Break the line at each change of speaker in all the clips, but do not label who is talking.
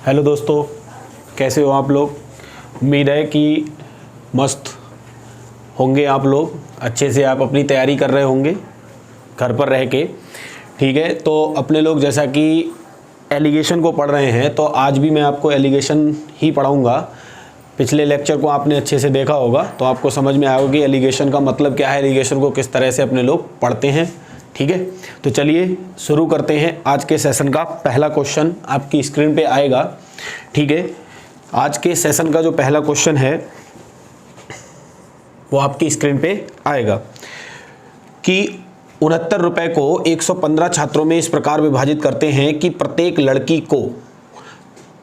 Hello दोस्तों, कैसे हो आप लोग। उम्मीद है कि मस्त होंगे आप लोग, अच्छे से आप अपनी तैयारी कर रहे होंगे घर पर रह के। ठीक है, तो अपने लोग जैसा कि एलिगेशन को पढ़ रहे हैं, तो आज भी मैं आपको एलिगेशन ही पढ़ाऊँगा। पिछले लेक्चर को आपने अच्छे से देखा होगा तो आपको समझ में आएगा कि एलिगेशन का मतलब क्या है, एलिगेशन को किस तरह से अपने लोग पढ़ते हैं। ठीक है, तो चलिए शुरू करते हैं। आज के सेशन का पहला क्वेश्चन आपकी स्क्रीन पे आएगा। ठीक है, आज के सेशन का जो पहला क्वेश्चन है वो आपकी स्क्रीन पे आएगा कि 69 रुपये को 115 छात्रों में इस प्रकार विभाजित करते हैं कि प्रत्येक लड़की को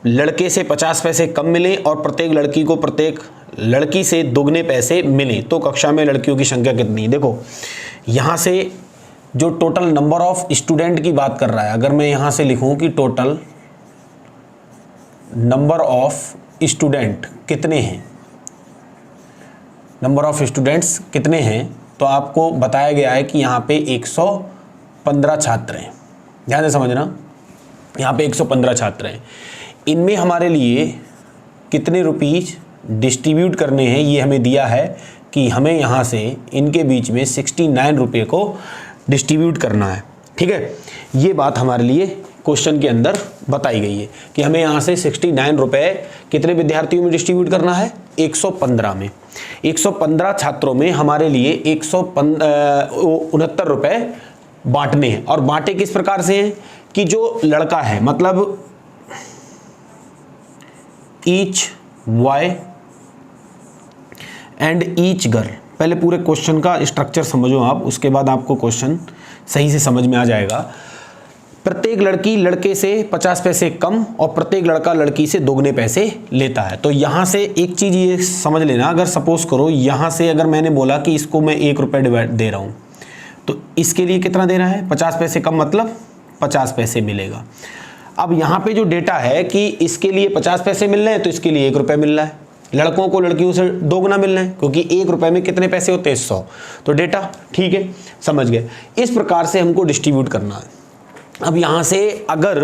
लड़के से 50 पैसे कम मिले और प्रत्येक लड़की को प्रत्येक लड़की से दुगने पैसे मिले, तो कक्षा में लड़कियों की संख्या कितनी। देखो यहाँ से जो टोटल नंबर ऑफ स्टूडेंट की बात कर रहा है, अगर मैं यहाँ से लिखूँ कि टोटल नंबर ऑफ स्टूडेंट कितने हैं, नंबर ऑफ स्टूडेंट्स कितने हैं, तो आपको बताया गया है कि यहाँ पे 115 छात्र हैं। ध्यान से समझना, यहाँ पे 115 छात्र हैं। इनमें हमारे लिए कितने रुपीज डिस्ट्रीब्यूट करने हैं ये हमें दिया है कि हमें यहाँ से इनके बीच में 69 रुपये को डिस्ट्रीब्यूट करना है। ठीक है, ये बात हमारे लिए क्वेश्चन के अंदर बताई गई है कि हमें यहाँ से 69 रुपये कितने विद्यार्थियों में डिस्ट्रीब्यूट करना है, 115 में। 115 छात्रों में हमारे लिए 169 रुपये बांटने हैं। और बांटे किस प्रकार से हैं कि जो लड़का है, मतलब each boy and each girl. पहले पूरे क्वेश्चन का स्ट्रक्चर समझो आप, उसके बाद आपको क्वेश्चन सही से समझ में आ जाएगा। प्रत्येक लड़की लड़के से 50 पैसे कम और प्रत्येक लड़का लड़की से दोगुने पैसे लेता है। तो यहाँ से एक चीज़ ये समझ लेना, अगर सपोज करो यहाँ से अगर मैंने बोला कि इसको मैं 1 रुपये डिवाइड दे रहा हूँ, तो इसके लिए कितना देना है, 50 पैसे कम, मतलब 50 पैसे मिलेगा। अब यहाँ पे जो डेटा है कि इसके लिए 50 पैसे मिल रहे हैं तो इसके लिए 1 रुपये मिल रहा है, लड़कों को लड़कियों से दोगुना मिल रहे हैं क्योंकि 1 रुपये में कितने पैसे होते हैं, 100। तो डेटा ठीक है, समझ गए। इस प्रकार से हमको डिस्ट्रीब्यूट करना है। अब यहाँ से अगर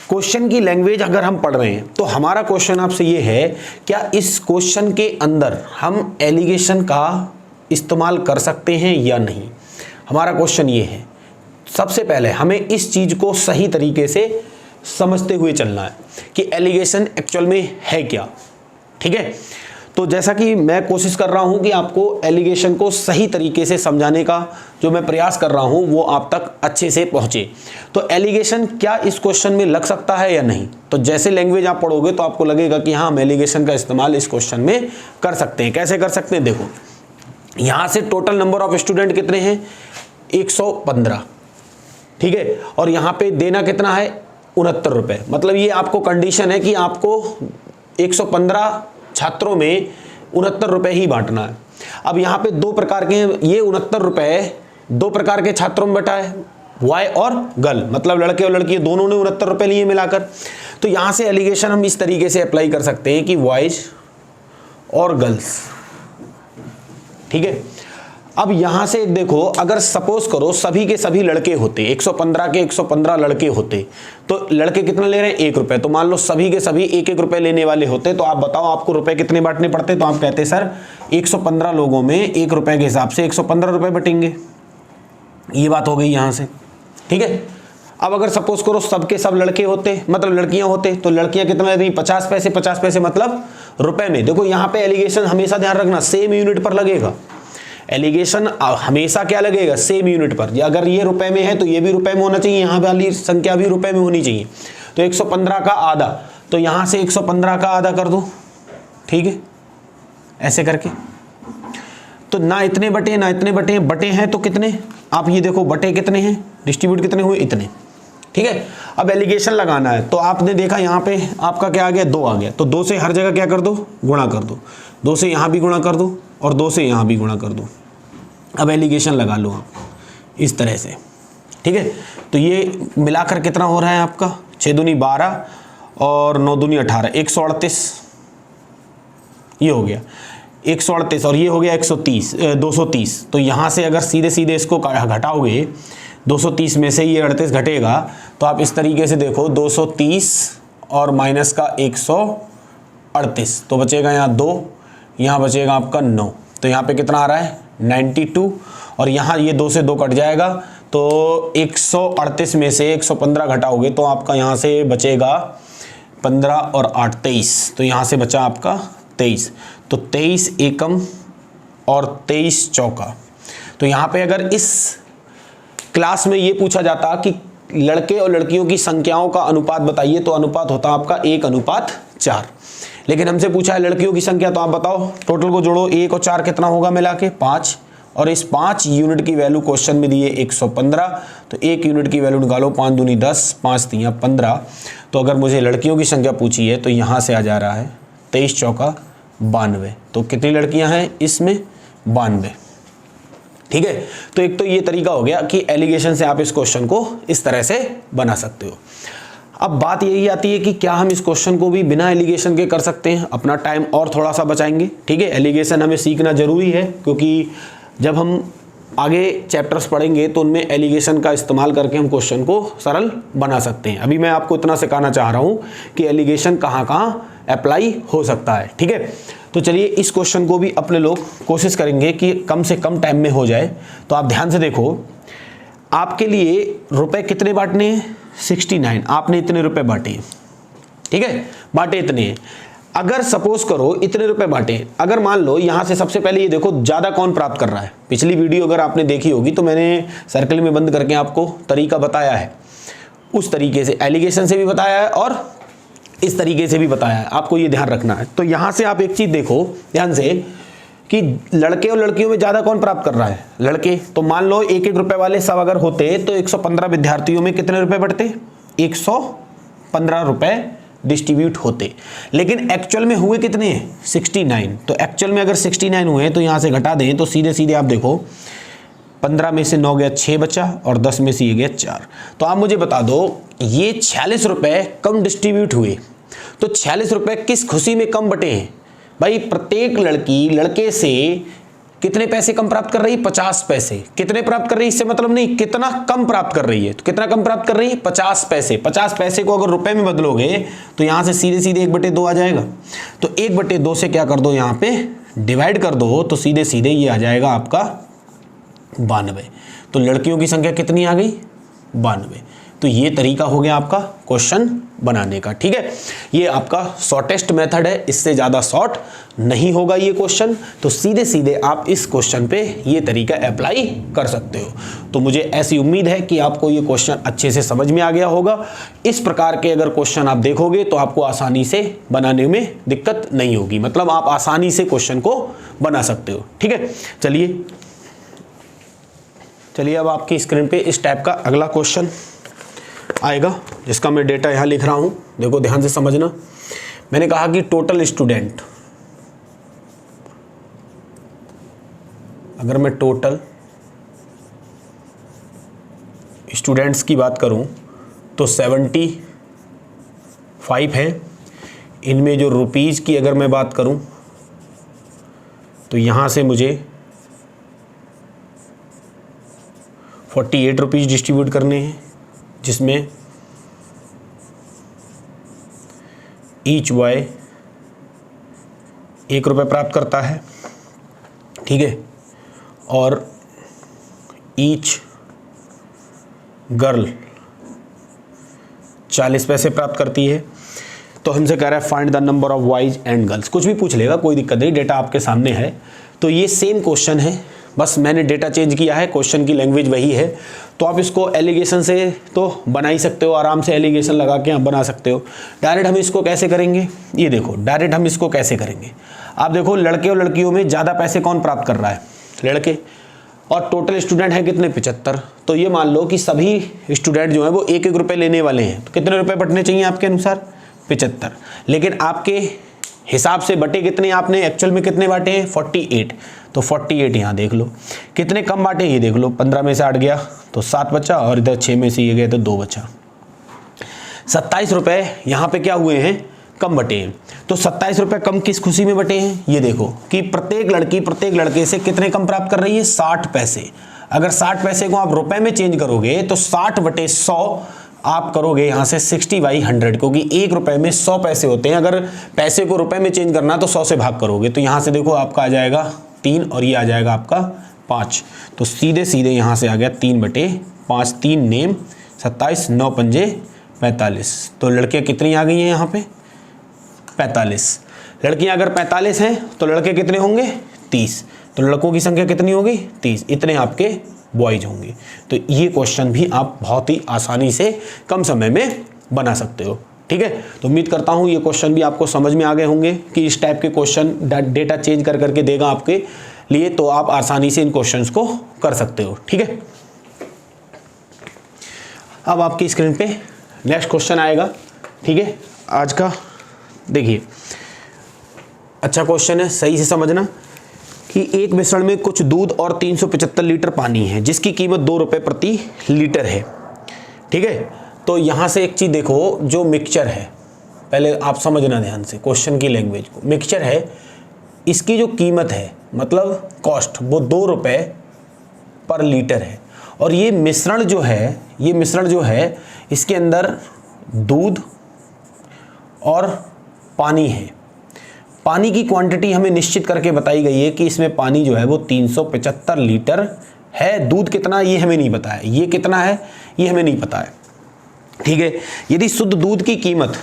क्वेश्चन की लैंग्वेज अगर हम पढ़ रहे हैं तो हमारा क्वेश्चन आपसे ये है, क्या इस क्वेश्चन के अंदर हम एलिगेशन का इस्तेमाल कर सकते हैं या नहीं। हमारा क्वेश्चन ये है। सबसे पहले हमें इस चीज़ को सही तरीके से समझते हुए चलना है कि एलिगेशन एक्चुअल में है क्या। ठीक है, तो जैसा कि मैं कोशिश कर रहा हूं कि आपको एलिगेशन को सही तरीके से समझाने का जो मैं प्रयास कर रहा हूं वो आप तक अच्छे से पहुंचे। तो एलिगेशन क्या इस क्वेश्चन में लग सकता है या नहीं, तो जैसे लैंग्वेज आप पढ़ोगे तो आपको लगेगा कि हाँ, हम एलिगेशन का इस्तेमाल इस क्वेश्चन में कर सकते हैं। कैसे कर सकते हैं, देखो यहाँ से टोटल नंबर ऑफ स्टूडेंट कितने हैं, 115। ठीक है, और यहाँ पे देना कितना है, 69 रुपये। मतलब ये आपको कंडीशन है कि आपको 115 छात्रों में 69 रुपये ही बांटना है। अब यहाँ पे दो प्रकार के हैं, ये 69 रुपये दो प्रकार के छात्रों में बटा है, बॉय और गर्ल, मतलब लड़के और लड़की दोनों ने 69 रुपये लिए मिलाकर। तो यहाँ से एलिगेशन हम इस तरीके से अप्लाई कर सकते हैं कि बॉयज और गर्ल्स। ठीक है, अब यहाँ से देखो, अगर सपोज करो सभी के सभी लड़के होते, 115 के 115 लड़के होते, तो लड़के कितना ले रहे हैं, 1 रुपये। तो मान लो सभी के सभी 1-1 रुपये लेने वाले होते, तो आप बताओ आपको रुपए कितने बांटने पड़ते। तो आप कहते सर 115 लोगों में 1 रुपये के हिसाब से 115 रुपये बटेंगे। ये बात हो गई यहाँ से। ठीक है, अब अगर सपोज करो सब के सब लड़के होते, मतलब लड़कियां होते, तो लड़कियां कितना लेती, 50 पैसे। 50 पैसे मतलब रुपए में। देखो यहाँ पे एलिगेशन हमेशा ध्यान रखना सेम यूनिट पर लगेगा। एलिगेशन हमेशा क्या लगेगा, सेम यूनिट पर। अगर ये रुपए में है तो ये भी रुपए में होना चाहिए, यहाँ वाली संख्या भी रुपए में होनी चाहिए। तो 115 का आधा, तो यहाँ से 115 का आधा कर दो। ठीक है, ऐसे करके तो ना इतने बटे ना इतने बटे, बटे हैं तो कितने, आप ये देखो बटे कितने हैं, डिस्ट्रीब्यूट कितने हुए, इतने। ठीक है, अब एलिगेशन लगाना है तो आपने देखा यहाँ पे आपका क्या आ गया, 2 आ गया। तो 2 से हर जगह क्या कर दो, गुणा कर दो। 2 से यहाँ भी गुणा कर दो और 2 से यहाँ भी गुणा कर दो। अब एलिगेशन लगा लो आप इस तरह से। ठीक है, तो ये मिलाकर कितना हो रहा है आपका, 6 दूनी 12 और 9 दूनी 18, 138 ये हो गया। 138 और ये हो गया 130 230। तो यहाँ से अगर सीधे सीधे इसको घटाओगे 230 में से ये 38 घटेगा तो आप इस तरीके से देखो 230 और माइनस का 138, तो बचेगा यहाँ 2, यहाँ बचेगा आपका 9, तो यहाँ पे कितना आ रहा है 92, और यहाँ ये 2 से 2 कट जाएगा, तो 138 में से 115 घटाओगे तो आपका यहाँ से बचेगा 15 और 8 23, तो यहाँ से बचा आपका 23, तो 23 एकम और 23 चौका। तो यहाँ पे अगर इस क्लास में ये पूछा जाता कि लड़के और लड़कियों की संख्याओं का अनुपात बताइए, तो अनुपात होता आपका 1:4, लेकिन हमसे पूछा है लड़कियों की संख्या, तो आप बताओ टोटल को जोड़ो, 1 और 4 कितना होगा मिला के 5, और इस 5 यूनिट की वैल्यू क्वेश्चन में दी है 115, तो 1 यूनिट की वैल्यू निकालो, 5 दूनी 10, 5 तियां 15, तो अगर मुझे लड़कियों की संख्या पूछी है तो यहाँ से आ जा रहा है 23 चौका 92, तो कितनी लड़कियाँ हैं इसमें 92। ठीक है, तो एक तो ये तरीका हो गया कि एलिगेशन से आप इस क्वेश्चन को इस तरह से बना सकते हो। अब बात यही आती है कि क्या हम इस क्वेश्चन को भी बिना एलिगेशन के कर सकते हैं, अपना टाइम और थोड़ा सा बचाएंगे। ठीक है, एलिगेशन हमें सीखना जरूरी है, क्योंकि जब हम आगे चैप्टर्स पढ़ेंगे तो उनमें एलिगेशन का इस्तेमाल करके हम क्वेश्चन को सरल बना सकते हैं। अभी मैं आपको इतना सिखाना चाह रहा हूँ कि एलिगेशन कहाँ कहाँ अप्लाई हो सकता है। ठीक है, तो चलिए इस क्वेश्चन को भी अपने लोग कोशिश करेंगे कि कम से कम टाइम में हो जाए। तो आप ध्यान से देखो, आपके लिए रुपए कितने बांटने हैं 69, आपने इतने रुपए बांटे। ठीक है, बांटे इतने। अगर सपोज करो इतने रुपए बांटे, अगर मान लो यहाँ से सबसे पहले ये देखो ज़्यादा कौन प्राप्त कर रहा है। पिछली वीडियो अगर आपने देखी होगी तो मैंने सर्कल में बंद करके आपको तरीका बताया है, उस तरीके से एलिगेशन से भी बताया है और इस तरीके से भी बताया है, आपको ये ध्यान रखना है। तो यहाँ से आप एक चीज़ देखो ध्यान से कि लड़के और लड़कियों में ज़्यादा कौन प्राप्त कर रहा है, लड़के। तो मान लो 1-1 रुपए वाले सब अगर होते तो 115 विद्यार्थियों में कितने रुपए बढ़ते, 115 रुपए डिस्ट्रीब्यूट होते, लेकिन एक्चुअल में हुए कितने 69। तो एक्चुअल में अगर 69 हुए तो यहाँ से घटा दें तो सीधे सीधे आप देखो 15 में से 9 गया 6 बचा और 10 में से ये गया 4। तो आप मुझे बता दो ये 46 रुपए कम डिस्ट्रीब्यूट हुए, तो 46 रुपए किस खुशी में कम बटे हैं भाई। प्रत्येक लड़की लड़के से कितने पैसे कम प्राप्त कर रही है, 50 पैसे। कितने प्राप्त कर रही है इससे मतलब नहीं, कितना कम प्राप्त कर रही है। तो कितना कम प्राप्त कर रही है, 50 पैसे। 50 पैसे को अगर रुपए में बदलोगे तो यहां से सीधे सीधे 1/2 आ जाएगा। तो 1/2 से क्या कर दो, यहाँ पे डिवाइड कर दो, तो सीधे सीधे ये आ जाएगा आपका 92। तो लड़कियों की संख्या कितनी आ गई, 92। तो ये तरीका हो गया आपका क्वेश्चन बनाने का। ठीक है, ये आपका शॉर्टेस्ट मेथड है, इससे ज़्यादा शॉर्ट नहीं होगा ये क्वेश्चन। तो सीधे सीधे आप इस क्वेश्चन पे ये तरीका अप्लाई कर सकते हो। तो मुझे ऐसी उम्मीद है कि आपको ये क्वेश्चन अच्छे से समझ में आ गया होगा। इस प्रकार के अगर क्वेश्चन आप देखोगे तो आपको आसानी से बनाने में दिक्कत नहीं होगी, मतलब आप आसानी से क्वेश्चन को बना सकते हो। ठीक है, चलिए अब आपकी स्क्रीन पे इस टाइप का अगला क्वेश्चन आएगा, जिसका मैं डेटा यहाँ लिख रहा हूँ। देखो ध्यान से समझना। मैंने कहा कि टोटल स्टूडेंट, अगर मैं टोटल स्टूडेंट्स की बात करूँ तो 75 है। इनमें जो रुपीज़ की अगर मैं बात करूँ तो यहाँ से मुझे 48 रुपीज़ डिस्ट्रीब्यूट करने हैं, जिसमें ईच बॉय 1 रुपये प्राप्त करता है। ठीक है, और ईच गर्ल 40 पैसे प्राप्त करती है। तो हमसे कह रहा है find the number of boys and girls. कुछ भी पूछ लेगा, कोई दिक्कत नहीं, डेटा आपके सामने है। तो ये सेम क्वेश्चन है, बस मैंने डेटा चेंज किया है, क्वेश्चन की लैंग्वेज वही है। तो आप इसको एलिगेशन से तो बना ही सकते हो, आराम से एलिगेशन लगा के आप बना सकते हो। डायरेक्ट हम इसको कैसे करेंगे, ये देखो डायरेक्ट हम इसको कैसे करेंगे। आप देखो लड़के और लड़कियों में ज़्यादा पैसे कौन प्राप्त कर रहा है, लड़के। और टोटल स्टूडेंट है कितने, 75। तो ये मान लो कि सभी स्टूडेंट जो हैं वो 1-1 रुपये लेने वाले हैं। तो कितने रुपये बटने चाहिए आपके अनुसार, 75। लेकिन आपके हिसाब से बटे कितने, आपने एक्चुअल में कितने बांटे हैं, 48। तो 48 यहाँ देख लो। कितने कम बांटे ये देख लो, 15 में से 8 गया तो 7 बचा, और इधर 6 में से ये गया तो 2 बचा। 27 रुपये यहाँ पे क्या हुए हैं, कम बटे हैं। तो 27 रुपये कम किस खुशी में बटे हैं, ये देखो कि प्रत्येक लड़की प्रत्येक लड़के से कितने कम प्राप्त कर रही है, 60 पैसे। अगर 60 पैसे को आप रुपए में चेंज करोगे तो 60/100 आप करोगे यहाँ से 60/100, क्योंकि 1 रुपए में 100 पैसे होते हैं। अगर पैसे को रुपए में चेंज करना तो 100 से भाग करोगे, तो यहाँ से देखो आपका आ जाएगा 3 और ये आ जाएगा आपका 5। तो सीधे सीधे यहाँ से आ गया 3/5, 3 नेम 27, 9 पंजे 45। तो लड़कियाँ कितनी आ गई हैं यहाँ पे? 45। लड़कियाँ अगर 45 हैं तो लड़के कितने होंगे? 30। तो लड़कों की संख्या कितनी होगी? 30। इतने आपके बॉयज होंगे। तो ये क्वेश्चन भी आप बहुत ही आसानी से कम समय में बना सकते हो। ठीक है, तो उम्मीद करता हूँ ये क्वेश्चन भी आपको समझ में आ गए होंगे कि इस टाइप के क्वेश्चन डेटा चेंज कर करके देगा आपके लिए, तो आप आसानी से इन क्वेश्चंस को कर सकते हो। ठीक है, अब आपकी स्क्रीन पे नेक्स्ट क्वेश्चन आएगा। ठीक है, आज का देखिए अच्छा क्वेश्चन है, सही से समझना कि एक मिश्रण में कुछ दूध और 375 लीटर पानी है जिसकी कीमत 2 रुपये प्रति लीटर है। ठीक है, तो यहाँ से एक चीज़ देखो, जो मिक्सचर है, पहले आप समझना ध्यान से क्वेश्चन की लैंग्वेज को। मिक्सचर है, इसकी जो कीमत है मतलब कॉस्ट, वो 2 रुपये पर लीटर है। और ये मिश्रण जो है इसके अंदर दूध और पानी है। पानी की क्वांटिटी हमें निश्चित करके बताई गई है कि इसमें पानी जो है वो 375 लीटर है। दूध कितना ये हमें नहीं पता है, ये कितना है ये हमें नहीं पता है। ठीक है, यदि शुद्ध दूध की कीमत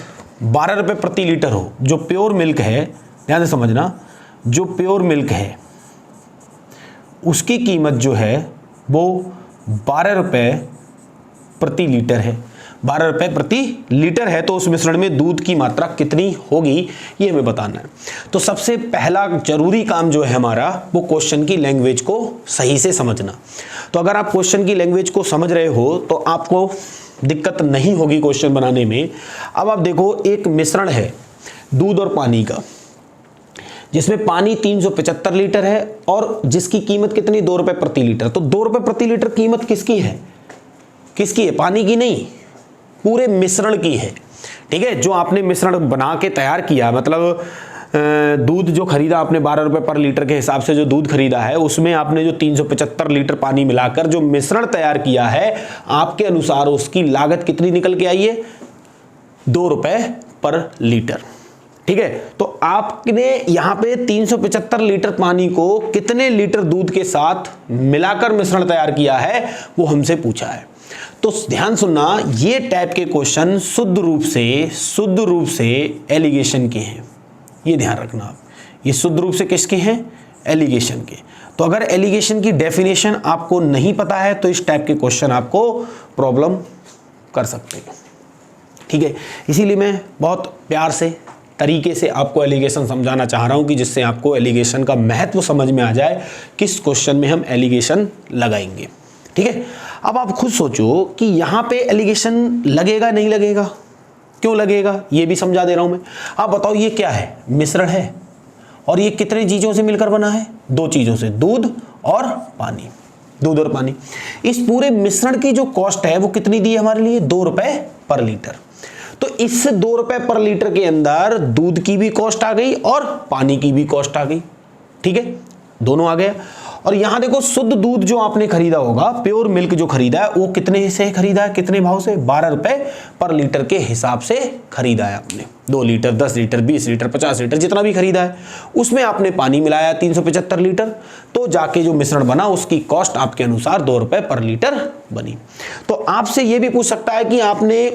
12 रुपये प्रति लीटर हो, जो प्योर मिल्क है, ध्यान से समझना, जो प्योर मिल्क है उसकी कीमत जो है वो 12 रुपये प्रति लीटर है। 12 रुपये प्रति लीटर है, तो उस मिश्रण में दूध की मात्रा कितनी होगी ये हमें बताना है। तो सबसे पहला जरूरी काम जो है हमारा, वो क्वेश्चन की लैंग्वेज को सही से समझना। तो अगर आप क्वेश्चन की लैंग्वेज को समझ रहे हो तो आपको दिक्कत नहीं होगी क्वेश्चन बनाने में। अब आप देखो, एक मिश्रण है दूध और पानी का, जिसमें पानी 375 लीटर है और जिसकी कीमत कितनी? 2 रुपये प्रति लीटर। तो 2 रुपये प्रति लीटर कीमत किसकी है? किसकी है? पानी की नहीं, पूरे मिश्रण की है। ठीक है, जो आपने मिश्रण बना के तैयार किया, मतलब दूध जो खरीदा आपने 12 रुपये पर लीटर के हिसाब से जो दूध खरीदा है, उसमें आपने जो 375 लीटर पानी मिलाकर जो मिश्रण तैयार किया है, आपके अनुसार उसकी लागत कितनी निकल के आई है? 2 रुपये पर लीटर। ठीक है, तो आपने यहाँ पे 375 लीटर पानी को कितने लीटर दूध के साथ मिलाकर मिश्रण तैयार किया है, वो हमसे पूछा है। तो ध्यान सुनना, ये टाइप के क्वेश्चन शुद्ध रूप से एलिगेशन के हैं, ये ध्यान रखना आप। ये शुद्ध रूप से किसके हैं? एलिगेशन के। तो अगर एलिगेशन की डेफिनेशन आपको नहीं पता है तो इस टाइप के क्वेश्चन आपको प्रॉब्लम कर सकते हैं। ठीक है, इसीलिए मैं बहुत प्यार से तरीके से आपको एलिगेशन समझाना चाह रहा हूं कि जिससे आपको एलिगेशन का महत्व समझ में आ जाए, किस क्वेश्चन में हम एलिगेशन लगाएंगे। ठीक है, अब आप खुद सोचो कि यहाँ पे एलिगेशन लगेगा नहीं लगेगा, क्यों लगेगा, ये भी समझा दे रहा हूं मैं। आप बताओ, ये क्या है? मिश्रण है, और ये कितने चीज़ों से मिलकर बना है? 2 चीज़ों से, दूध और पानी। दूध और पानी, इस पूरे मिश्रण की जो कॉस्ट है वो कितनी दी है हमारे लिए? 2 रुपये पर लीटर। तो इस 2 रुपये पर लीटर के अंदर दूध की भी कॉस्ट आ गई और पानी की भी कॉस्ट आ गई। ठीक है, दोनों आ गया। और यहां देखो, शुद्ध दूध जो आपने खरीदा होगा, प्योर मिल्क जो खरीदा है, वो कितने से खरीदा है? कितने भाव से? 12 रुपये पर लीटर के हिसाब से खरीदा है आपने। 2 लीटर, 10 लीटर, 20 लीटर, 50 लीटर, जितना भी खरीदा है, उसमें आपने पानी मिलाया 375 लीटर, तो जाके जो मिश्रण बना उसकी कॉस्ट आपके अनुसार 2 रुपये पर लीटर बनी। तो आपसे ये भी पूछ सकता है कि आपने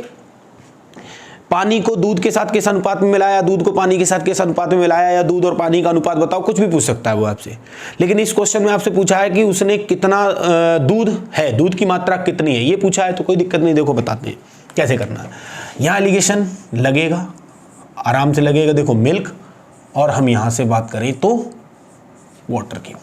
पानी को दूध के साथ किस अनुपात में मिलाया, दूध को पानी के साथ किस अनुपात में मिलाया, या दूध और पानी का अनुपात बताओ, कुछ भी पूछ सकता है वो आपसे। लेकिन इस क्वेश्चन में आपसे पूछा है कि उसने कितना दूध है, दूध की मात्रा कितनी है, ये पूछा है। तो कोई दिक्कत नहीं, देखो बताते हैं कैसे करना है। यहाँ एलिगेशन लगेगा, आराम से लगेगा। देखो मिल्क, और हम यहाँ से बात करें तो वाटर की।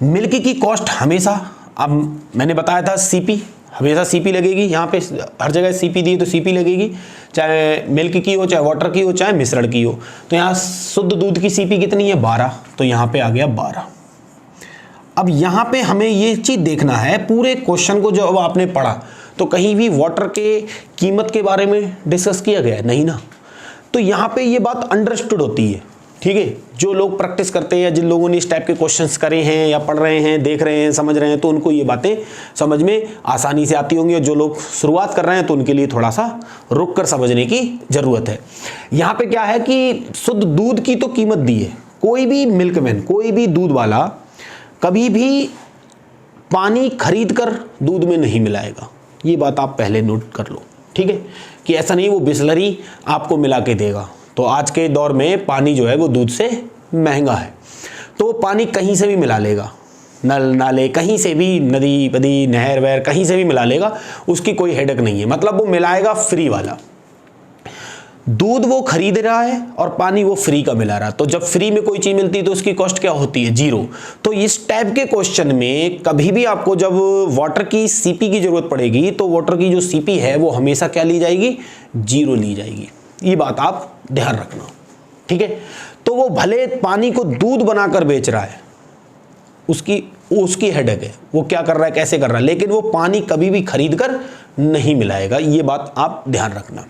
मिल्क की कॉस्ट हमेशा, अब मैंने बताया था सीपी, हमेशा सीपी लगेगी। यहाँ पे हर जगह सीपी दी तो सीपी लगेगी, चाहे मिल्क की हो, चाहे वाटर की हो, चाहे मिश्रण की हो। तो यहाँ शुद्ध दूध की सीपी कितनी है? 12, तो यहाँ पे आ गया 12। अब यहाँ पे हमें ये चीज़ देखना है, पूरे क्वेश्चन को जब आपने पढ़ा तो कहीं भी वाटर के कीमत के बारे में डिस्कस किया गया है नहीं ना। तो यहाँ पे ये बात अंडरस्टूड होती है ठीक है, जो लोग प्रैक्टिस करते हैं या जिन लोगों ने इस टाइप के क्वेश्चंस करे हैं या पढ़ रहे हैं, देख रहे हैं, समझ रहे हैं, तो उनको ये बातें समझ में आसानी से आती होंगी। और जो लोग शुरुआत कर रहे हैं तो उनके लिए थोड़ा सा रुक कर समझने की जरूरत है। यहाँ पे क्या है कि शुद्ध दूध की तो कीमत दी है। कोई भी मिल्कमैन, कोई भी दूध वाला कभी भी पानी खरीद कर दूध में नहीं मिलाएगा, ये बात आप पहले नोट कर लो, ठीक है, कि ऐसा नहीं वो बिस्लरी आपको मिला के देगा। तो आज के दौर में पानी जो है वो दूध से महंगा है, तो वो पानी कहीं से भी मिला लेगा, नल नाले कहीं से भी, नदी बदी नहर वहर कहीं से भी मिला लेगा, उसकी कोई हेडक नहीं है। मतलब वो मिलाएगा फ्री वाला दूध, वो खरीद रहा है और पानी वो फ्री का मिला रहा है। तो जब फ्री में कोई चीज़ मिलती है तो उसकी कॉस्ट क्या होती है? जीरो। तो इस टाइप के क्वेश्चन में कभी भी आपको जब वाटर की सीपी की जरूरत पड़ेगी तो वाटर की जो सीपी है वो हमेशा क्या ली जाएगी? जीरो ली जाएगी। ये बात आप ध्यान रखना, ठीक है। तो वो भले पानी को दूध बनाकर बेच रहा है, उसकी हेडेक है, वो क्या कर रहा है, कैसे कर रहा है, लेकिन वो पानी कभी भी खरीद कर नहीं मिलाएगा। ये बात आप ध्यान रखना,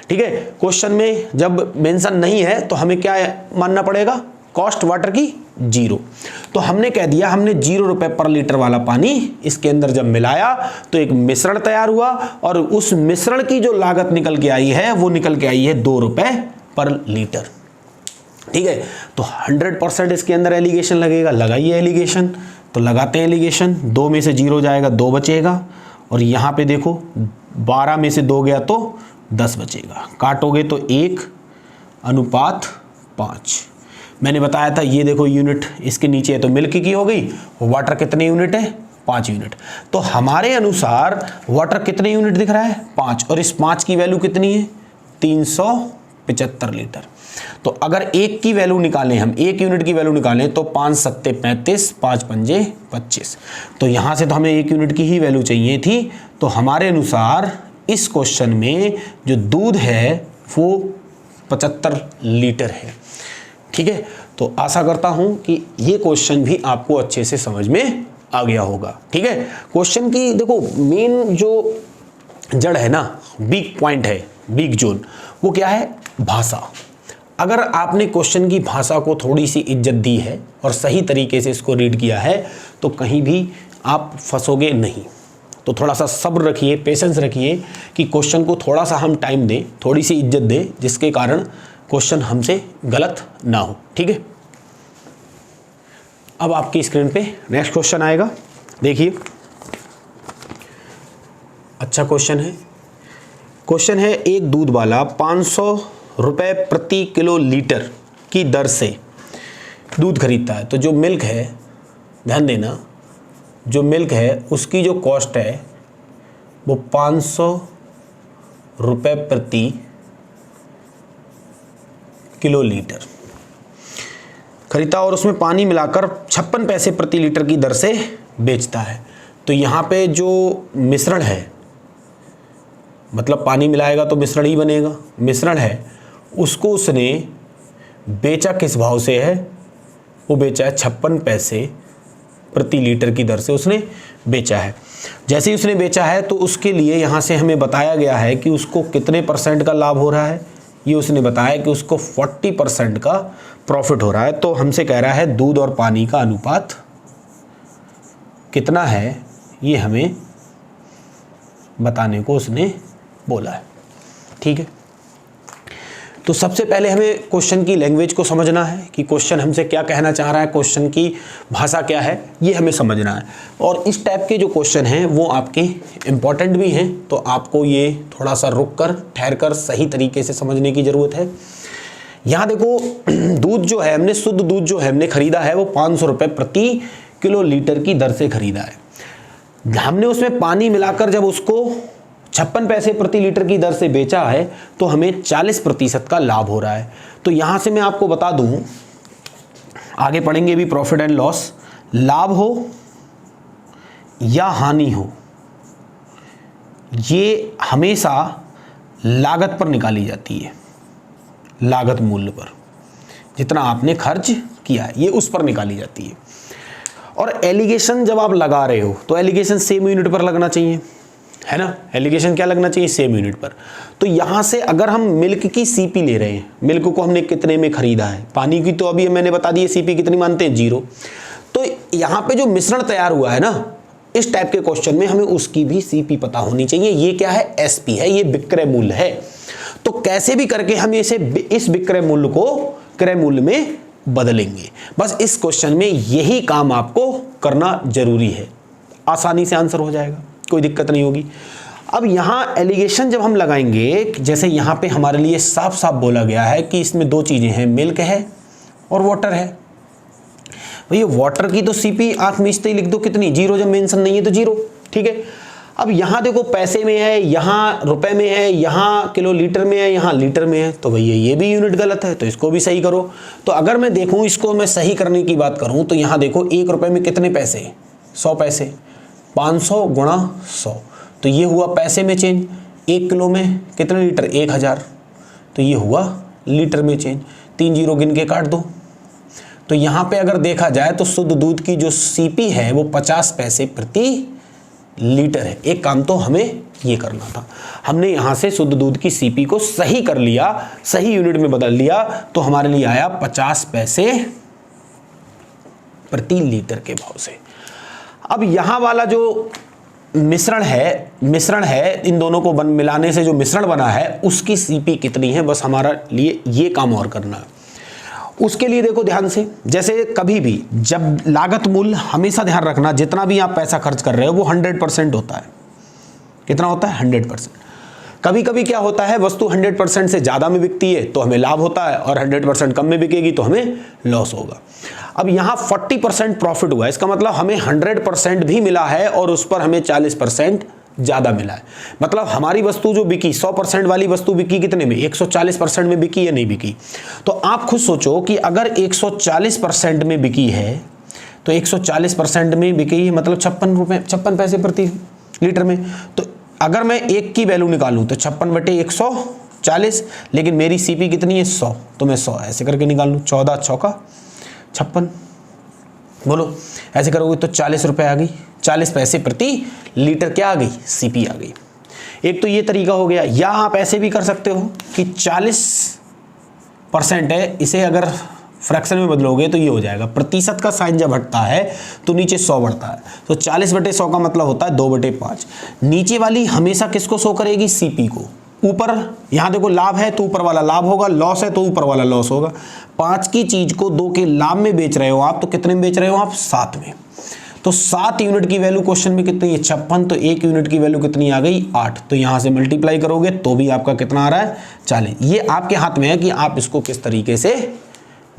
ठीक है। क्वेश्चन में जब मेंशन नहीं है तो हमें क्या मानना पड़ेगा? कॉस्ट वाटर की जीरो। तो हमने कह दिया, हमने 0 रुपए पर लीटर वाला पानी इसके अंदर जब मिलाया तो एक मिश्रण तैयार हुआ और उस मिश्रण की जो लागत निकल के आई है वो निकल के आई है 2 रुपए पर लीटर, ठीक है। तो 100% इसके अंदर एलिगेशन लगेगा, लगाइए एलिगेशन। तो लगाते हैं एलिगेशन, 2 में से 0 जाएगा, 2 बचेगा, और यहाँ पे देखो 12 में से 2 गया तो 10 बचेगा। काटोगे तो 1:5। मैंने बताया था, ये देखो यूनिट इसके नीचे है तो मिल्क की हो गई। वाटर कितने यूनिट है? 5 यूनिट। तो हमारे अनुसार वाटर कितने यूनिट दिख रहा है? 5। और इस 5 की वैल्यू कितनी है? 375 लीटर। तो अगर 1 की वैल्यू निकालें, हम 1 यूनिट की वैल्यू निकालें तो 5 सत्ते 35, 5 पंजे 25। तो यहाँ से तो हमें 1 यूनिट की ही वैल्यू चाहिए थी। तो हमारे अनुसार इस क्वेश्चन में जो दूध है वो 75 लीटर है, ठीक है। तो आशा करता हूं कि ये क्वेश्चन भी आपको अच्छे से समझ में आ गया होगा, ठीक है। क्वेश्चन की देखो मेन जो जड़ है ना, वीक पॉइंट है, वीक जोन, वो क्या है? भाषा। अगर आपने क्वेश्चन की भाषा को थोड़ी सी इज्जत दी है और सही तरीके से इसको रीड किया है तो कहीं भी आप फंसोगे नहीं। तो थोड़ा सा सब्र रखिए, पेशेंस रखिए कि क्वेश्चन को थोड़ा सा हम टाइम दें, थोड़ी सी इज्जत दें, जिसके कारण क्वेश्चन हमसे गलत ना हो, ठीक है। अब आपकी स्क्रीन पे नेक्स्ट क्वेश्चन आएगा, देखिए। अच्छा क्वेश्चन है। क्वेश्चन है, एक दूध वाला 500 रुपए प्रति किलो लीटर की दर से दूध खरीदता है। तो जो मिल्क है, ध्यान देना, जो मिल्क है उसकी जो कॉस्ट है वो 500 रुपए प्रति किलो लीटर खरीदता और उसमें पानी मिलाकर 56 पैसे प्रति लीटर की दर से बेचता है। तो यहाँ पे जो मिश्रण है, मतलब पानी मिलाएगा तो मिश्रण ही बनेगा, मिश्रण है, उसको उसने बेचा किस भाव से है? वो बेचा है 56 पैसे प्रति लीटर की दर से उसने बेचा है। जैसे ही उसने बेचा है तो उसके लिए यहाँ से हमें बताया गया है कि उसको कितने % का लाभ हो रहा है। ये उसने बताया कि उसको 40% का प्रॉफिट हो रहा है। तो हमसे कह रहा है दूध और पानी का अनुपात कितना है, ये हमें बताने को उसने बोला है, ठीक है। तो सबसे पहले हमें क्वेश्चन की लैंग्वेज को समझना है कि क्वेश्चन हमसे क्या कहना चाह रहा है, क्वेश्चन की भाषा क्या है, ये हमें समझना है। और इस टाइप के जो क्वेश्चन हैं वो आपके इम्पॉर्टेंट भी हैं, तो आपको ये थोड़ा सा रुक कर, ठहर कर सही तरीके से समझने की ज़रूरत है। यहाँ देखो, दूध जो है, हमने शुद्ध दूध जो है हमने खरीदा है वो 500 रुपये प्रति किलो लीटर की दर से खरीदा है। हमने उसमें पानी मिलाकर जब उसको 56 पैसे प्रति लीटर की दर से बेचा है तो हमें 40% का लाभ हो रहा है। तो यहाँ से मैं आपको बता दूँ, आगे पढ़ेंगे भी प्रॉफिट एंड लॉस, लाभ हो या हानि हो, ये हमेशा लागत पर निकाली जाती है, लागत मूल्य पर, जितना आपने खर्च किया है ये उस पर निकाली जाती है। और एलिगेशन जब आप लगा रहे हो तो एलिगेशन सेम यूनिट पर लगना चाहिए, है ना, एलिगेशन क्या लगना चाहिए, सेम यूनिट पर। तो यहाँ से अगर हम मिल्क की सीपी ले रहे हैं, मिल्क को हमने कितने में खरीदा है, पानी की तो अभी मैंने बता दी है सीपी कितनी मानते हैं, 0। तो यहाँ पे जो मिश्रण तैयार हुआ है ना, इस टाइप के क्वेश्चन में हमें उसकी भी सीपी पता होनी चाहिए। ये क्या है, एसपी है, ये विक्रय मूल्य है। तो कैसे भी करके हम इसे इस विक्रय मूल्य को क्रय मूल्य में बदलेंगे। बस इस क्वेश्चन में यही काम आपको करना जरूरी है, आसानी से आंसर हो जाएगा, कोई दिक्कत नहीं होगी। अब यहाँ एलिगेशन जब हम लगाएंगे, जैसे यहाँ पे हमारे लिए साफ साफ बोला गया है कि इसमें 2 चीजें हैं, मिल्क है और वाटर है। भैया वाटर की तो सीपी आंख मीचते ही लिख दो कितनी, 0, जब मेंशन नहीं है तो 0, ठीक है। अब यहाँ देखो पैसे में है, यहाँ रुपए में है, यहाँ किलो लीटर में है, यहाँ लीटर में है, तो भैया ये भी यूनिट गलत है, तो इसको भी सही करो। तो अगर मैं देखूँ, इसको मैं सही करने की बात करूँ, तो यहाँ देखो 1 रुपए में कितने पैसे, 100 पैसे, 500 गुणा 100, तो ये हुआ पैसे में चेंज। 1 किलो में कितने लीटर, 1000, तो ये हुआ लीटर में चेंज। 3 जीरो गिन के काट दो। तो यहाँ पे अगर देखा जाए तो शुद्ध दूध की जो सीपी है वो 50 पैसे प्रति लीटर है। एक काम तो हमें ये करना था, हमने यहाँ से शुद्ध दूध की सीपी को सही कर लिया, सही यूनिट में बदल लिया, तो हमारे लिए आया 50 पैसे प्रति लीटर के भाव से। अब यहाँ वाला जो मिश्रण है, इन दोनों को मिलाने से जो मिश्रण बना है उसकी सीपी कितनी है, बस हमारा लिए ये काम और करना है। उसके लिए देखो ध्यान से, जैसे कभी भी जब लागत मूल्य, हमेशा ध्यान रखना जितना भी आप पैसा खर्च कर रहे हो वो 100% होता है। कितना होता है, 100%। कभी कभी क्या होता है, वस्तु 100% से ज़्यादा में बिकती है तो हमें लाभ होता है, और 100% कम में बिकेगी तो हमें लॉस होगा। अब यहाँ 40% प्रॉफिट हुआ है, इसका मतलब हमें 100% भी मिला है और उस पर हमें 40% ज़्यादा मिला है। मतलब हमारी वस्तु जो बिकी, 100% वाली वस्तु बिकी कितने में, 140% में बिकी या नहीं बिकी। तो आप खुद सोचो कि अगर 140% में बिकी है तो 140% में बिकी है, मतलब 56 पैसे प्रति लीटर में। तो अगर मैं 1 की वैल्यू निकालूं तो 56/140, लेकिन मेरी सीपी कितनी है, 100, तो मैं 100 ऐसे करके निकाल लूँ, 14 चौका 56, बोलो ऐसे करोगे तो 40 रुपए आ गई, 40 पैसे प्रति लीटर क्या आ गई, सीपी आ गई। एक तो ये तरीका हो गया, या आप ऐसे भी कर सकते हो कि 40% है, इसे अगर फ्रैक्शन में बदलोगे तो ये हो जाएगा, प्रतिशत का साइन जब हटता है तो नीचे 100 बढ़ता है, तो 40/100 का मतलब होता है 2/5। नीचे वाली हमेशा किसको शो करेगी, सीपी को। ऊपर यहाँ देखो लाभ है तो ऊपर वाला लाभ होगा, लॉस है तो ऊपर वाला लॉस होगा। 5 की चीज को 2 के लाभ में बेच रहे हो आप, तो कितने में बेच रहे हो आप, 7 में। तो 7 यूनिट की वैल्यू क्वेश्चन में कितनी है, 56, तो 1 यूनिट की वैल्यू कितनी आ गई, 8। तो यहाँ से मल्टीप्लाई करोगे तो भी आपका कितना आ रहा है, 40। ये आपके हाथ में है कि आप इसको किस तरीके से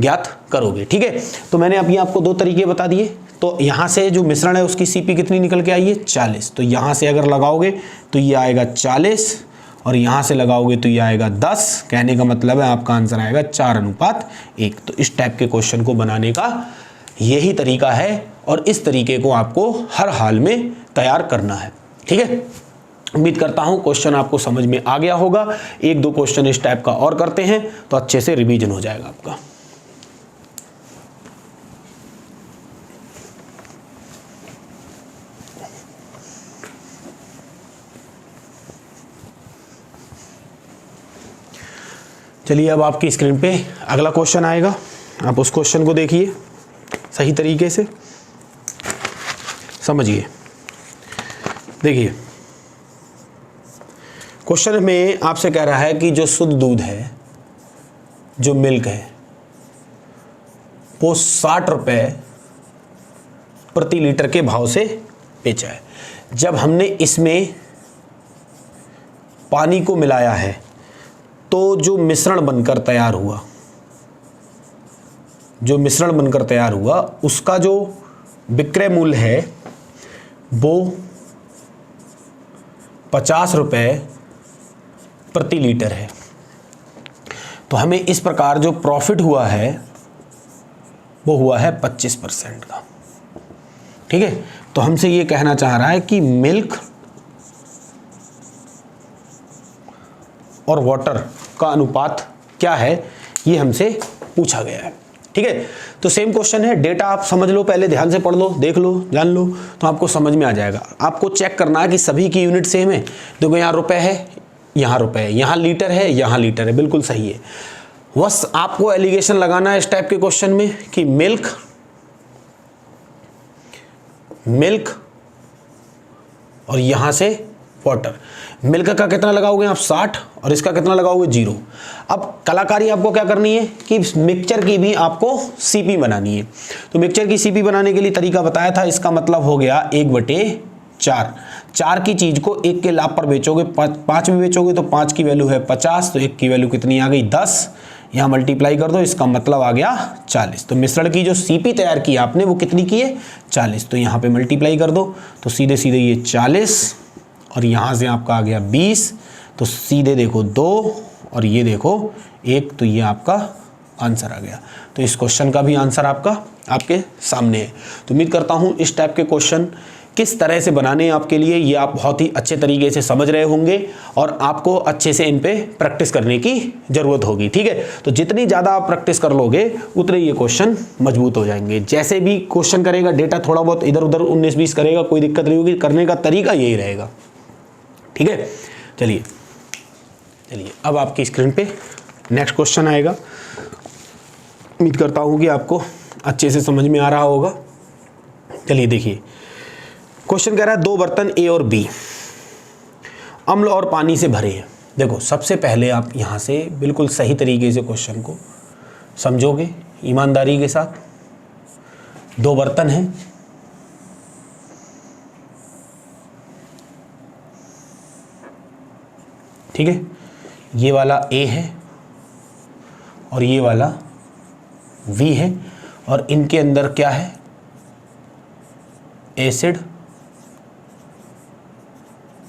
ज्ञात करोगे, ठीक है। तो मैंने अभी आपको 2 तरीके बता दिए। तो यहाँ से जो मिश्रण है उसकी सीपी कितनी निकल के आई है, 40। तो यहाँ से अगर लगाओगे तो ये आएगा 40, और यहाँ से लगाओगे तो ये आएगा 10। कहने का मतलब है आपका आंसर आएगा 4:1। तो इस टाइप के क्वेश्चन को बनाने का यही तरीका है, और इस तरीके को आपको हर हाल में तैयार करना है, ठीक है। उम्मीद करता हूँ क्वेश्चन आपको समझ में आ गया होगा। 1-2 क्वेश्चन इस टाइप का और करते हैं तो अच्छे से रिवीजन हो जाएगा आपका। चलिए अब आपकी स्क्रीन पे अगला क्वेश्चन आएगा, आप उस क्वेश्चन को देखिए, सही तरीके से समझिए। देखिए क्वेश्चन में आपसे कह रहा है कि जो शुद्ध दूध है, जो मिल्क है, वो 60 रुपए प्रति लीटर के भाव से बेचा है। जब हमने इसमें पानी को मिलाया है तो जो मिश्रण बनकर तैयार हुआ, उसका जो विक्रय मूल्य है वो 50 रुपए प्रति लीटर है। तो हमें इस प्रकार जो प्रॉफिट हुआ है वो हुआ है 25% का, ठीक है। तो हमसे ये कहना चाह रहा है कि मिल्क और वाटर का अनुपात क्या है, ये हमसे पूछा गया है। ठीक है। तो सेम क्वेश्चन है, डेटा आप समझ लो, पहले ध्यान से पढ़ लो, देख लो, जान लो, तो आपको समझ में आ जाएगा। आपको चेक करना है कि सभी की यूनिट सेम है। देखो यहाँ रुपए है, यहाँ रुपए है, यहाँ लीटर है, यहाँ लीटर है, बिल्कुल सही है। बस आपको एलिगेशन लगाना है इस टाइप के क्वेश्चन में कि मिल्क और यहां से वाटर। मिल्क का कितना लगाओगे आप 60 और इसका कितना लगाओगे 0। अब कलाकारी आपको क्या करनी है कि मिक्सचर की भी आपको सीपी बनानी है। तो मिक्सचर की सीपी बनाने के लिए तरीका बताया था, इसका मतलब हो गया 1/4। 4 की चीज को 1 के लाभ पर बेचोगे, 5 में बेचोगे तो 5 की वैल्यू है 50, तो 1 की वैल्यू कितनी आ गई 10। यहाँ मल्टीप्लाई कर दो, इसका मतलब आ गया 40। तो मिश्रण की जो सीपी तैयार की आपने वो कितनी की है 40। तो यहाँ पे मल्टीप्लाई कर दो, तो सीधे सीधे ये 40 और यहाँ से आपका आ गया 20। तो सीधे देखो 2 और ये देखो 1, तो ये आपका आंसर आ गया। तो इस क्वेश्चन का भी आंसर आपके सामने है। तो उम्मीद करता हूँ इस टाइप के क्वेश्चन किस तरह से बनाने हैं आपके लिए, ये आप बहुत ही अच्छे तरीके से समझ रहे होंगे और आपको अच्छे से इन पे प्रैक्टिस करने की ज़रूरत होगी। ठीक है, तो जितनी ज़्यादा आप प्रैक्टिस कर लोगे उतने ये क्वेश्चन मजबूत हो जाएंगे। जैसे भी क्वेश्चन करेगा, डेटा थोड़ा बहुत इधर उधर 19-20 करेगा, कोई दिक्कत नहीं होगी, करने का तरीका यही रहेगा। ठीक है, चलिए अब आपकी स्क्रीन पे नेक्स्ट क्वेश्चन आएगा। उम्मीद करता हूँ कि आपको अच्छे से समझ में आ रहा होगा। चलिए देखिए, क्वेश्चन कह रहा है 2 बर्तन ए और बी अम्ल और पानी से भरे हैं। देखो सबसे पहले आप यहाँ से बिल्कुल सही तरीके से क्वेश्चन को समझोगे ईमानदारी के साथ। 2 बर्तन हैं, ठीक है, ये वाला ए है और ये वाला वी है, और इनके अंदर क्या है एसिड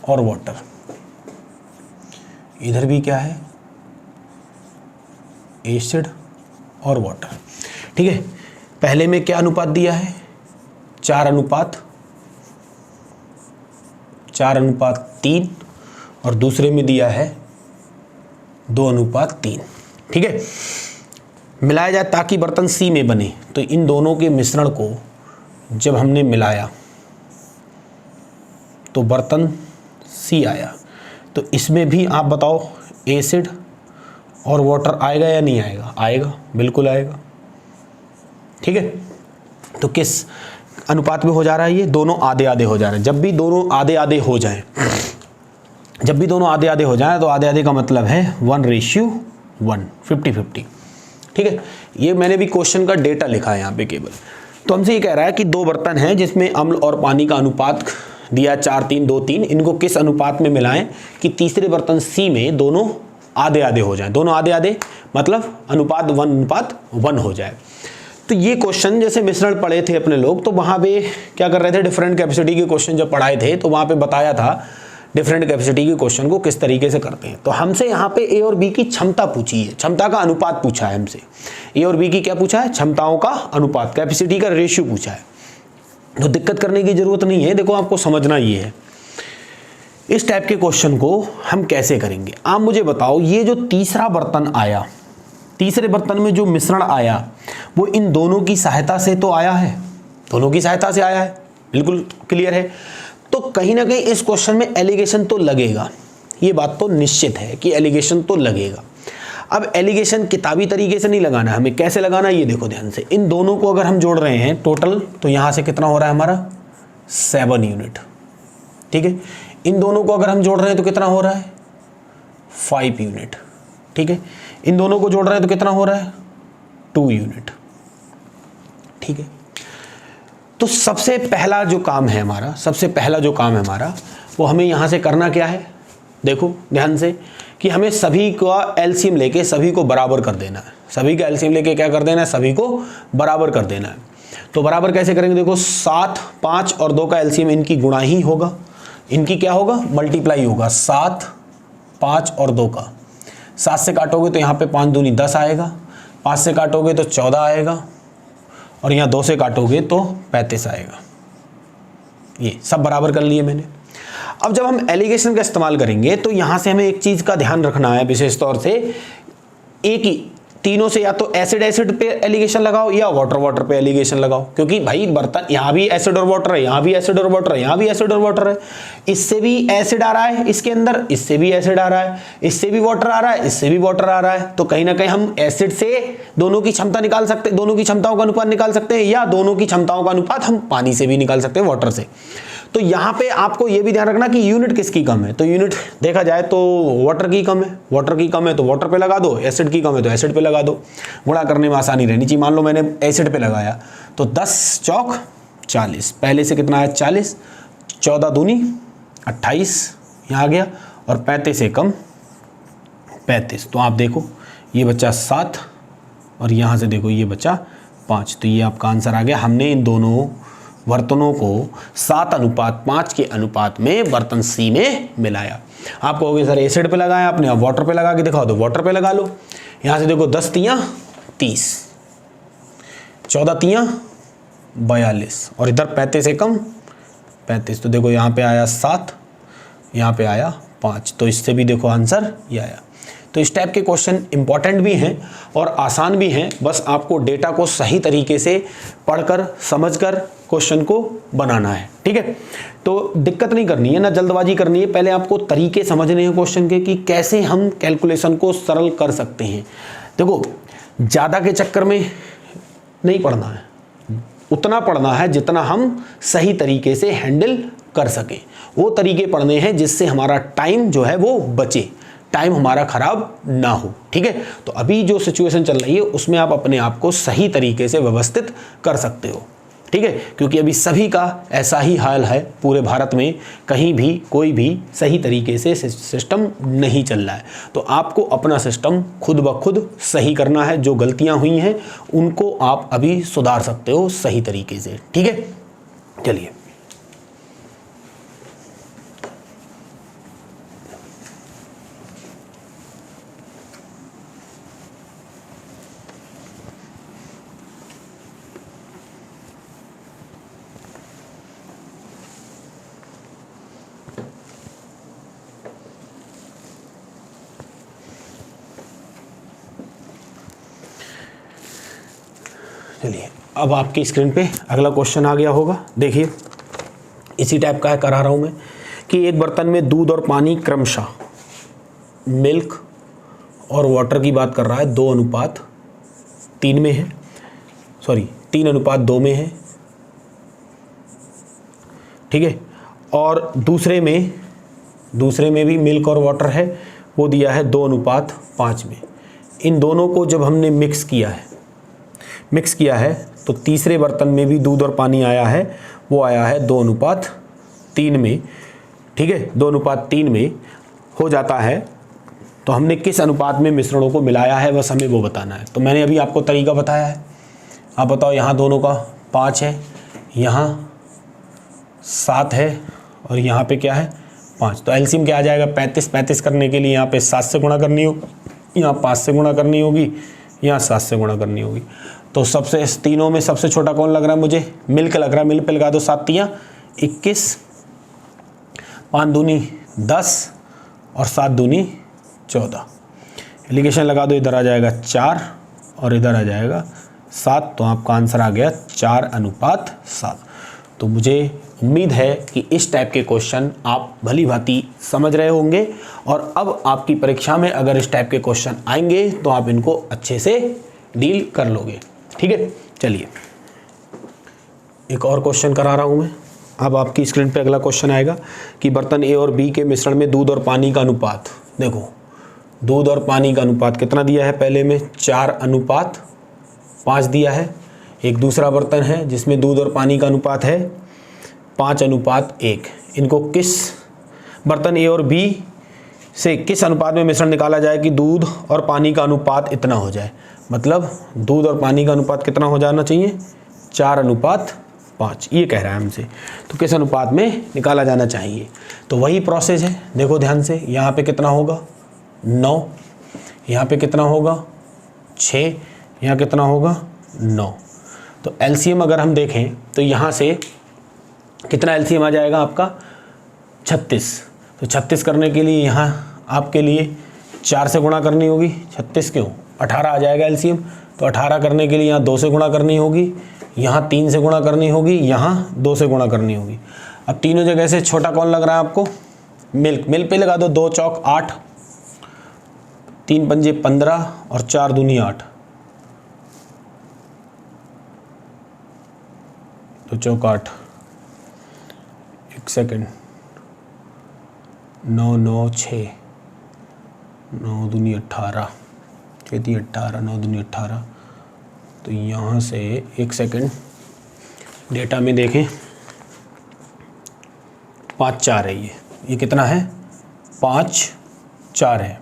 और वाटर। इधर भी क्या है एसिड और वाटर। ठीक है, पहले में क्या अनुपात दिया है 4:3 और दूसरे में दिया है 2:3। ठीक है, मिलाया जाए ताकि बर्तन सी में बने। तो इन दोनों के मिश्रण को जब हमने मिलाया तो बर्तन सी आया। तो इसमें भी आप बताओ एसिड और वाटर आएगा या नहीं आएगा? आएगा, बिल्कुल आएगा। ठीक है, तो किस अनुपात में हो जा रहा है? ये दोनों आधे आधे हो जा रहे हैं। जब भी दोनों आधे आधे हो जाएं, तो आधे आधे का मतलब है 1:1, 50-50। ठीक है, ये मैंने भी क्वेश्चन का डेटा लिखा है यहाँ पे केवल। तो हमसे ये कह रहा है कि 2 बर्तन हैं जिसमें अम्ल और पानी का अनुपात दिया 4:3, इनको किस अनुपात में मिलाएं कि तीसरे बर्तन सी में दोनों आधे आधे हो जाएं। दोनों आधे आधे मतलब अनुपात 1:1 हो जाए। तो ये क्वेश्चन जैसे मिश्रण पढ़े थे अपने लोग, तो वहाँ पे क्या कर रहे थे, डिफरेंट कैपेसिटी के क्वेश्चन जब पढ़ाए थे तो वहाँ पे बताया था डिफरेंट कैपेसिटी के क्वेश्चन को किस तरीके से करते हैं। तो हमसे यहाँ पे ए और बी की क्षमता पूछी है, क्षमता का अनुपात पूछा है हमसे। ए और बी की क्या पूछा है? क्षमताओं का अनुपात, कैपेसिटी का रेशियो पूछा है। तो दिक्कत करने की जरूरत नहीं है। देखो आपको समझना ये है, इस टाइप के क्वेश्चन को हम कैसे करेंगे। आप मुझे बताओ, ये जो तीसरा बर्तन आया, तीसरे बर्तन में जो मिश्रण आया वो इन दोनों की सहायता से तो आया है, दोनों की सहायता से आया है, बिल्कुल क्लियर है। तो कहीं ना कहीं इस क्वेश्चन में एलिगेशन तो लगेगा, ये बात तो निश्चित है कि एलिगेशन तो लगेगा। अब एलिगेशन किताबी तरीके से नहीं लगाना है हमें, कैसे लगाना है ये देखो ध्यान से। इन दोनों को अगर हम जोड़ रहे हैं टोटल, तो यहाँ से कितना हो रहा है हमारा 7 यूनिट। ठीक है, इन दोनों को अगर हम जोड़ रहे हैं तो कितना हो रहा है 5 यूनिट। ठीक है, इन दोनों को जोड़ रहे हैं तो कितना हो रहा है 2 यूनिट। ठीक है, तो सबसे पहला जो काम है हमारा, वो हमें यहाँ से करना क्या है, देखो ध्यान से, कि हमें सभी का एलसीएम लेके सभी को बराबर कर देना है। सभी का एलसीएम लेके क्या कर देना है, सभी को बराबर कर देना है। तो बराबर कैसे करेंगे? देखो 7, 5 और 2 का एलसीएम इनकी गुणा ही होगा, इनकी क्या होगा, मल्टीप्लाई होगा। 7, 5 और 2 का 7 से काटोगे तो यहाँ पे 5 दूनी 10 आएगा, 5 से काटोगे तो 14 आएगा, और यहाँ 2 से काटोगे तो 35 आएगा। ये सब बराबर कर लिए मैंने। अब जब हम एलिगेशन का इस्तेमाल करेंगे तो यहाँ से हमें एक चीज़ का ध्यान रखना है विशेष तौर से, एक ही तीनों से या तो एसिड एसिड पे एलिगेशन लगाओ या वाटर वाटर पे एलिगेशन लगाओ, क्योंकि भाई बर्तन यहाँ भी एसिड और वाटर है, यहाँ भी एसिड और वाटर है, यहाँ भी एसिड और वाटर है, इससे भी एसिड आ रहा है इसके अंदर, इससे भी एसिड आ रहा है, इससे भी वाटर आ रहा है, इससे भी वाटर आ रहा है। तो कहीं ना कहीं हम एसिड से दोनों की क्षमता निकाल सकते, दोनों की क्षमताओं का अनुपात निकाल सकते हैं, या दोनों की क्षमताओं का अनुपात हम पानी से भी निकाल सकते हैं, वाटर से। तो यहाँ पे आपको ये भी ध्यान रखना कि यूनिट किसकी कम है। तो यूनिट देखा जाए तो वाटर की कम है, वाटर की कम है तो वाटर पे लगा दो, एसिड की कम है तो एसिड पे लगा दो, गुणा करने में आसानी रहनी चाहिए। मान लो मैंने एसिड पे लगाया तो 10 चौक 40, पहले से कितना है 40, 14 दूनी 28 यहाँ आ गया, और 35 से कम 35। तो आप देखो ये बच्चा 7 और यहाँ से देखो ये बच्चा 5। तो ये आपका आंसर आ गया। हमने इन दोनों बर्तनों को 7:5 के अनुपात में बर्तन सी में मिलाया। आप कहोगे सर एसिड पे लगाया आपने, अब वाटर पे लगा के दिखाओ, तो वाटर पे लगा लो। यहाँ से देखो 10 तियाँ 30, 14 तियाँ 42 और इधर 35 से कम 35। तो देखो यहाँ पे आया 7, यहाँ पे आया 5। तो इससे भी देखो आंसर ये आया। तो इस टाइप के क्वेश्चन इंपॉर्टेंट भी हैं और आसान भी हैं, बस आपको डेटा को सही तरीके से पढ़कर समझकर क्वेश्चन को बनाना है। ठीक है, तो दिक्कत नहीं करनी है, ना जल्दबाजी करनी है, पहले आपको तरीके समझने हैं क्वेश्चन के कि कैसे हम कैलकुलेशन को सरल कर सकते हैं। देखो ज़्यादा के चक्कर में नहीं पढ़ना है, उतना पढ़ना है जितना हम सही तरीके से हैंडल कर सकें। वो तरीके पढ़ने हैं जिससे हमारा टाइम जो है वो बचे, टाइम हमारा खराब ना हो। ठीक है, तो अभी जो सिचुएशन चल रही है उसमें आप अपने आप को सही तरीके से व्यवस्थित कर सकते हो। ठीक है, क्योंकि अभी सभी का ऐसा ही हाल है, पूरे भारत में कहीं भी कोई भी सही तरीके से सिस्टम नहीं चल रहा है। तो आपको अपना सिस्टम खुद ब खुद सही करना है। जो गलतियां हुई हैं उनको आप अभी सुधार सकते हो सही तरीके से। ठीक है, चलिए चलिए अब आपकी स्क्रीन पे अगला क्वेश्चन आ गया होगा। देखिए इसी टाइप का करा रहा हूँ मैं कि एक बर्तन में दूध और पानी क्रमशः मिल्क और वाटर की बात कर रहा है 2:3 में है, सॉरी 3:2 में है। ठीक है, और दूसरे में भी मिल्क और वाटर है, वो दिया है 2:5 में। इन दोनों को जब हमने मिक्स किया है तो तीसरे बर्तन में भी दूध और पानी आया है, वो आया है 2:3 में। ठीक है, 2:3 में हो जाता है। तो हमने किस अनुपात में मिश्रणों को मिलाया है बस हमें वो बताना है। तो मैंने अभी आपको तरीका बताया है, आप बताओ यहाँ दोनों का 5 है, यहाँ 7 है और यहाँ पे क्या है 5। तो एलसीएम क्या आ जाएगा 35 करने के लिए यहाँ पे 7 से गुणा करनी होगी, यहाँ 5 से गुणा करनी होगी, यहाँ 7 से गुणा करनी होगी। तो सबसे तीनों में सबसे छोटा कौन लग रहा है मुझे, मिल्क लग रहा है। मिल्क पे लगा दो 7 तियाँ 21, 5 दूनी 10 और 7 दूनी 14। एलिगेशन लगा दो, इधर आ जाएगा 4 और इधर आ जाएगा 7। तो आपका आंसर आ गया 4:7। तो मुझे उम्मीद है कि इस टाइप के क्वेश्चन आप भली भांति समझ रहे होंगे और अब आपकी परीक्षा में अगर इस टाइप के क्वेश्चन आएंगे तो आप इनको अच्छे से डील कर लोगे। ठीक है, चलिए एक और क्वेश्चन करा रहा हूँ मैं। अब आपकी स्क्रीन पे अगला क्वेश्चन आएगा कि बर्तन ए और बी के मिश्रण में दूध और पानी का अनुपात। देखो दूध और पानी का अनुपात कितना दिया है, पहले में 4:5 दिया है। एक दूसरा बर्तन है जिसमें दूध और पानी का अनुपात है 5:1। इनको किस बर्तन ए और बी से किस अनुपात में मिश्रण निकाला जाए कि दूध और पानी का अनुपात इतना हो जाए। मतलब दूध और पानी का अनुपात कितना हो जाना चाहिए 4:5 ये कह रहा है हमसे। तो किस अनुपात में निकाला जाना चाहिए, तो वही प्रोसेस है। देखो ध्यान से, यहाँ पे कितना होगा 9, यहाँ पे कितना होगा 6, यहाँ कितना होगा 9। तो एलसीएम अगर हम देखें तो यहाँ से कितना एलसीएम आ जाएगा आपका 36। तो 36 करने के लिए यहाँ आपके लिए 4 से गुणा करनी होगी। 36 क्यों 18 आ जाएगा एलसीएम। तो 18 करने के लिए यहाँ 2 से गुणा करनी होगी, यहाँ 3 से गुणा करनी होगी, यहाँ 2 से गुणा करनी होगी। अब तीनों जगह से छोटा कौन लग रहा है आपको? मिल्क। मिल्क पे लगा दो, 2 चौक 8, 3 पंजे 15 और 4 दूनी 8, तो चौक 8, 1 सेकेंड, 9 9 6, 9 दूनी 18, 6 18, 9 दूनी 18। तो यहाँ से 1 सेकेंड, डेटा में देखें, 5 4 है ये कितना है? 5 4 है।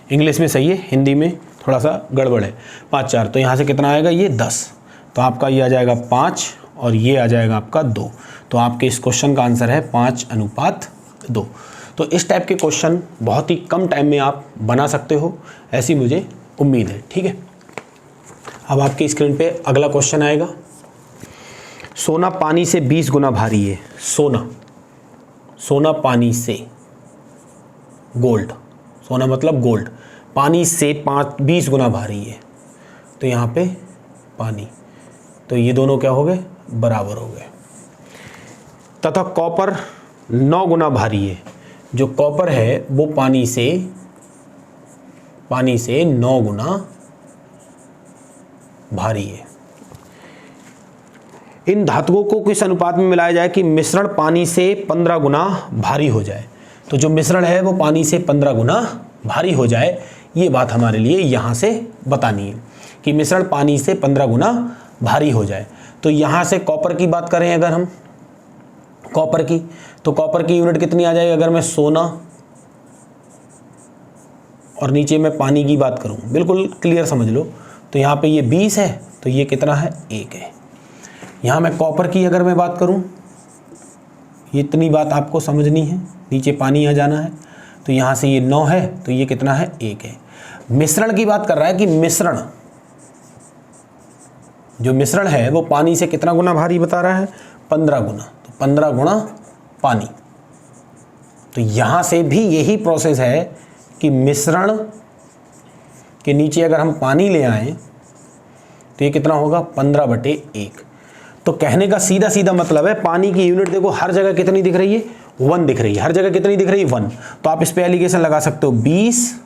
इंग्लिश में सही है, हिंदी में थोड़ा सा गड़बड़ है। 5 4, तो यहाँ से कितना आएगा? ये 10। तो आपका ये आ जाएगा 5 और ये आ जाएगा आपका 2। तो आपके इस क्वेश्चन का आंसर है 5:2। तो इस टाइप के क्वेश्चन बहुत ही कम टाइम में आप बना सकते हो, ऐसी मुझे उम्मीद है। ठीक है, अब आपकी स्क्रीन पे अगला क्वेश्चन आएगा। सोना पानी से 20 गुना भारी है। सोना पानी से, गोल्ड, सोना मतलब गोल्ड, पानी से 20 गुना भारी है। तो यहाँ पे पानी, तो ये दोनों क्या हो गए? बराबर हो गए। तथा कॉपर 9 गुना भारी है। जो कॉपर है वो पानी से 9 गुना भारी है। इन धातुओं को किस अनुपात में मिलाया जाए कि मिश्रण पानी से 15 गुना भारी हो जाए? तो जो मिश्रण है वो पानी से 15 गुना भारी हो जाए, ये बात हमारे लिए यहाँ से बतानी है कि मिश्रण पानी से 15 गुना भारी हो जाए। तो यहाँ से कॉपर की बात करें अगर हम, कॉपर की, तो कॉपर की यूनिट कितनी आ जाएगी? अगर मैं सोना और नीचे मैं पानी की बात करूँ, बिल्कुल क्लियर समझ लो। तो यहाँ पे ये 20 है, तो ये कितना है? 1 है। यहाँ मैं कॉपर की अगर मैं बात करूँ, ये इतनी बात आपको समझनी है, नीचे पानी आ जाना है। तो यहाँ से ये 9 है, तो ये कितना है? 1 है। मिश्रण की बात कर रहा है कि मिश्रण, जो मिश्रण है वो पानी से कितना गुना भारी बता रहा है? 15 गुना। तो 15 गुना पानी। तो यहाँ से भी यही प्रोसेस है कि मिश्रण के नीचे अगर हम पानी ले आएँ तो ये कितना होगा? 15/1। तो कहने का सीधा सीधा मतलब है, पानी की यूनिट देखो हर जगह कितनी दिख रही है? 1 दिख रही है। हर जगह कितनी दिख रही है? 1। तो आप इस पे एलिगेशन लगा सकते हो 20